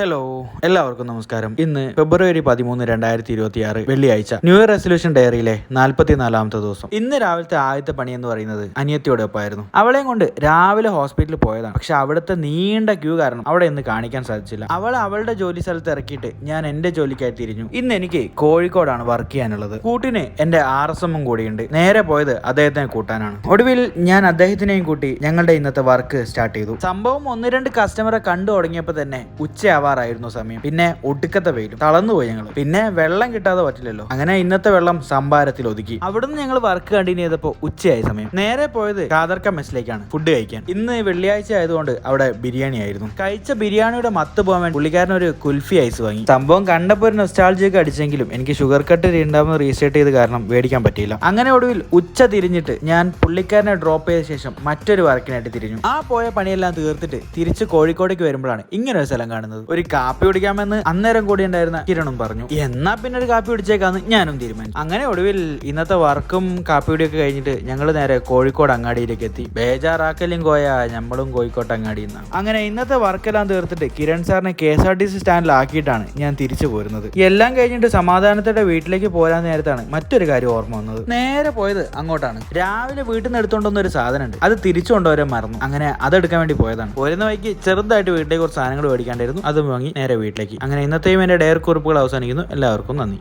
Hello, എല്ലാവർക്കും നമസ്കാരം. ഇന്ന് ഫെബ്രുവരി 13, 2026 വെള്ളിയാഴ്ച. ന്യൂ ഇയർ റെസൊല്യൂഷൻ ഡയറിയിലെ 44ാമത്തെ ദിവസം. ഇന്ന് രാവിലത്തെ ആദ്യത്തെ പണി എന്ന് പറയുന്നത് അനിയത്തിയോടൊപ്പമായിരുന്നു. അവളെയും കൊണ്ട് രാവിലെ ഹോസ്പിറ്റലിൽ പോയതാണ്. പക്ഷെ അവിടുത്തെ നീണ്ട ക്യൂ കാരണം അവിടെ ഇന്ന് കാണിക്കാൻ സാധിച്ചില്ല. അവളെ അവളുടെ ജോലി സ്ഥലത്ത് ഇറക്കിയിട്ട് ഞാൻ എന്റെ ജോലിക്കായി തിരിഞ്ഞു. ഇന്ന് എനിക്ക് കോഴിക്കോടാണ് വർക്ക് ചെയ്യാനുള്ളത്. കൂട്ടിന് എന്റെ RSM കൂടിയുണ്ട്. നേരെ പോയത് അദ്ദേഹത്തിനെ കൂട്ടാനാണ്. ഒടുവിൽ ഞാൻ അദ്ദേഹത്തിനെയും കൂട്ടി ഞങ്ങളുടെ ഇന്നത്തെ വർക്ക് സ്റ്റാർട്ട് ചെയ്തു. സംഭവം 1-2 കസ്റ്റമറെ കണ്ടു തുടങ്ങിയപ്പോൾ തന്നെ ഉച്ചയാവാറായിരുന്നു സമയം. പിന്നെ ഒടുക്കത്തെ വെയിലും. തളർന്നുപോയി ഞങ്ങൾ. പിന്നെ വെള്ളം കിട്ടാതെ പറ്റില്ലല്ലോ. അങ്ങനെ ഇന്നത്തെ വെള്ളം സംഭാരത്തിൽ ഒതുക്കി. അവിടുന്ന് ഞങ്ങൾ വർക്ക് കണ്ടിന്യൂ ചെയ്തപ്പോൾ ഉച്ചയായ സമയം. നേരെ പോയത് ഖാദർക്ക മെസ്സിലേക്കാണ് ഫുഡ് കഴിക്കാൻ. ഇന്ന് വെള്ളിയാഴ്ച ആയതുകൊണ്ട് അവിടെ ബിരിയാണി ആയിരുന്നു. കഴിച്ച ബിരിയാണിയുടെ മത്ത് പോകാൻ വേണ്ടി പുള്ളിക്കാരൻ ഒരു കുൽഫി ഐസ് വാങ്ങി. സംഭവം കണ്ടപ്പോൾ ഒരു നൊസ്റ്റാൾജിയൊക്കെ അടിച്ചെങ്കിലും എനിക്ക് ഷുഗർ കട്ട് രണ്ടാമത് റീസ്റ്റാർട്ട് ചെയ്ത് കാരണം മേടിക്കാൻ പറ്റിയില്ല. അങ്ങനെ ഒടുവിൽ ഉച്ച തിരിഞ്ഞിട്ട് ഞാൻ പുള്ളിക്കാരനെ ഡ്രോപ്പ് ചെയ്ത ശേഷം മറ്റൊരു വർക്കിനായിട്ട് തിരിഞ്ഞു. ആ പോയ പണിയെല്ലാം തീർത്തിട്ട് തിരിച്ച് കോഴിക്കോടേക്ക് വരുമ്പോഴാണ് ഇങ്ങനെ ഒരു സ്ഥലം കാണുന്നത്. ഒരു കാപ്പി കുടിക്കാമെന്ന് അന്നേരം കൂടി ഉണ്ടായിരുന്ന കിരണും പറഞ്ഞു. എന്നാ പിന്നെ ഒരു കാപ്പി കുടിച്ചേക്കാന്ന് ഞാനും തീരുമാനിച്ചു. അങ്ങനെ ഒടുവിൽ ഇന്നത്തെ വർക്കും കാപ്പി കുടിയൊക്കെ കഴിഞ്ഞിട്ട് ഞങ്ങൾ നേരെ കോഴിക്കോട് അങ്ങാടിയിലേക്ക് എത്തി. ബേജാറാക്കലും കോയ നമ്മളും കോഴിക്കോട്ട് അങ്ങാടി നിന്നാണ്. അങ്ങനെ ഇന്നത്തെ വർക്കെല്ലാം തീർത്തിട്ട് കിരൺ സാറിനെ KSRTC സ്റ്റാൻഡിൽ ആക്കിയിട്ടാണ് ഞാൻ തിരിച്ചു പോരുന്നത്. എല്ലാം കഴിഞ്ഞിട്ട് സമാധാനത്തോടെ വീട്ടിലേക്ക് പോരാൻ നേരത്താണ് മറ്റൊരു കാര്യം ഓർമ്മ വന്നത്. നേരെ പോയത് അങ്ങോട്ടാണ്. രാവിലെ വീട്ടിൽ നിന്ന് എടുത്തോണ്ടുവന്ന ഒരു സാധനം ഉണ്ട്. അത് തിരിച്ചു കൊണ്ടുവരാൻ മറന്നു. അങ്ങനെ അതെടുക്കാൻ വേണ്ടി പോയതാണ്. പോരുന്ന വഴിക്ക് ചെറുതായിട്ട് വീട്ടിലേക്ക് കുറച്ച് സാധനങ്ങൾ മേടിക്കാണ്ടായിരുന്നു. അത് വാങ്ങി നേരെ വീട്ടിലേക്ക്. അങ്ങനെ ഇന്നത്തെയും എന്റെ ഡയറി കുറിപ്പുകൾ അവസാനിക്കുന്നു. എല്ലാവർക്കും നന്ദി.